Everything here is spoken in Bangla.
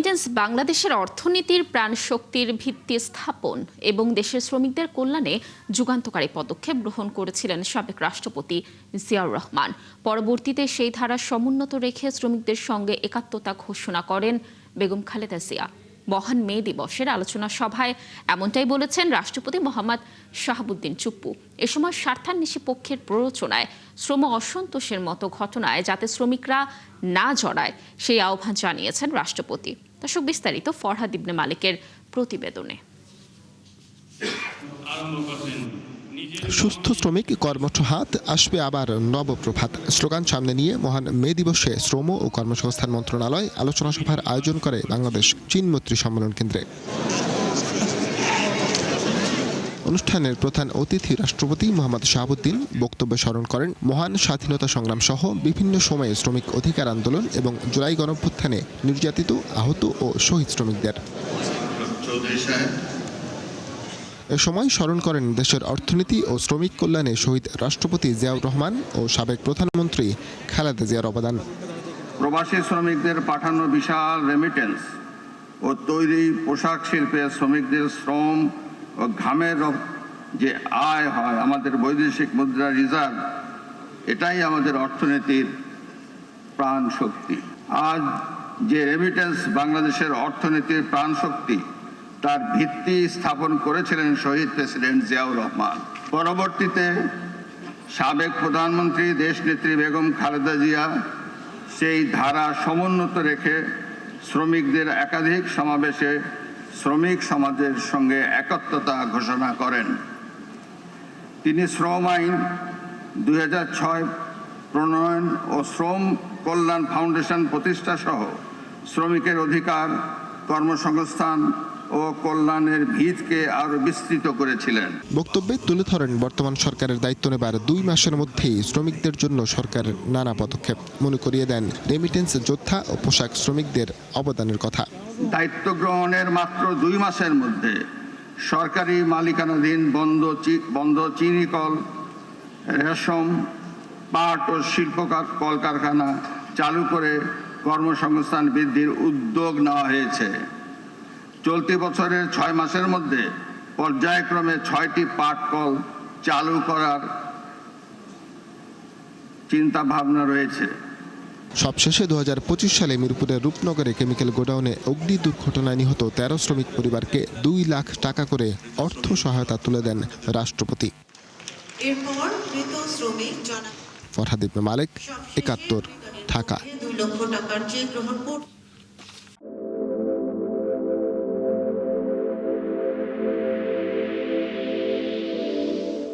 রেমিটেন্স বাংলাদেশের অর্থনীতির প্রাণশক্তির ভিত্তি স্থাপন এবং দেশের শ্রমিকদের কল্যাণে যুগান্তকারী পদক্ষেপ গ্রহণ করেছিলেন সাবেক রাষ্ট্রপতি জিয়াউর রহমান। পরবর্তীতে সেই ধারা সমুন্নত রেখে শ্রমিকদের সঙ্গে একাত্মতা ঘোষণা করেন বেগম খালেদা জিয়া। মহান মে দিবসের আলোচনা সভায় এমনটাই বলেছেন রাষ্ট্রপতি মোহাম্মদ শাহাবুদ্দিন চুপ্পু। এ সময় স্বার্থান্বেষী পক্ষের প্ররোচনায় শ্রম অসন্তোষের মতো ঘটনায় যাতে শ্রমিকরা না জড়ায় সেই আহ্বান জানিয়েছেন রাষ্ট্রপতি। দর্শক, বিস্তারিত ফরহাদ ইবনে মালিকের প্রতিবেদনে। সুস্থ শ্রমিক কর্মঠ হাত, আসবে আবার নবপ্রভাত স্লোগান সামনে নিয়ে মহান মে দিবসে শ্রম ও কর্মসংস্থান মন্ত্রণালয় আলোচনা সভার আয়োজন করে বাংলাদেশ চীন মৈত্রী সম্মেলন কেন্দ্রে। অনুষ্ঠানের প্রধান অতিথি রাষ্ট্রপতি মোহাম্মদ শাহাবুদ্দিন বক্তব্যে স্মরণ করেন মহান স্বাধীনতা সংগ্রাম সহ বিভিন্ন সময়ে শ্রমিক অধিকার আন্দোলন এবং জুলাই গণঅভ্যুত্থানে নির্যাতিত, আহত ও শহীদ শ্রমিকদের। এ সময় স্মরণ করেন দেশের অর্থনীতি ও শ্রমিক কল্যাণে শহীদ রাষ্ট্রপতি জিয়াউর রহমান ও সাবেক প্রধানমন্ত্রী খালেদা জিয়ার অবদান। প্রবাসী শ্রমিকদের পাঠানো বিশাল রেমিটেন্স ও তৈরি পোশাক শিল্পের শ্রমিকদের শ্রম ও ঘামের যে আয় হয়, আমাদের বৈদেশিক মুদ্রা রিজার্ভ, এটাই আমাদের অর্থনীতির প্রাণ শক্তি। আজ যে রেমিটেন্স বাংলাদেশের অর্থনীতির প্রাণ শক্তি, তার ভিত্তি স্থাপন করেছিলেন শহীদ প্রেসিডেন্ট জিয়াউর রহমান। পরবর্তীতে সাবেক প্রধানমন্ত্রী দেশনেত্রী বেগম খালেদা জিয়া সেই ধারা সমুন্নত রেখে শ্রমিকদের একাধিক সমাবেশে শ্রমিক সমাজের সঙ্গে একাত্মতা ঘোষণা করেন। তিনি শ্রম আইন 2006 প্রণয়ন ও শ্রম কল্যাণ ফাউন্ডেশন প্রতিষ্ঠা সহ শ্রমিকের অধিকার, কর্মসংস্থান ও কল্যাণের ভিতকে আরো বিস্তৃত করেছিলেন। বক্তব্যে তুলে ধরেন বর্তমান সরকারের দায়িত্ব নেবার 2 মাসের মধ্যেই শ্রমিকদের জন্য সরকারের নানা পদক্ষেপ। মনে করিয়ে দেন রেমিটেন্স যোদ্ধা ও পোশাক শ্রমিকদের অবদানের কথা। দায়িত্ব গ্রহণের মাত্র 2 মাসের মধ্যে সরকারি মালিকানাধীন বন্ধ চিনি কল, রেশম, পাট ও শিল্প কলকারখানা চালু করে কর্মসংস্থান বৃদ্ধির উদ্যোগ নেওয়া হয়েছে। চলতি বছরের 6 মাসের মধ্যে পর্যায়ক্রমে 6টি পাট কল চালু করার চিন্তা ভাবনা রয়েছে। সবশেষে 2025 সালে মিরপুরের রূপনগরে কেমিক্যাল গোডাউনে অগ্নি দুর্ঘটনায় নিহত 13 শ্রমিক পরিবারকে 2 লাখ টাকা করে অর্থ সহায়তা তুলে দেন রাষ্ট্রপতি। ফরহাদ ইবনে মালিক, 71, ঢাকা। 2 লক্ষ টাকার চেক গ্রহণ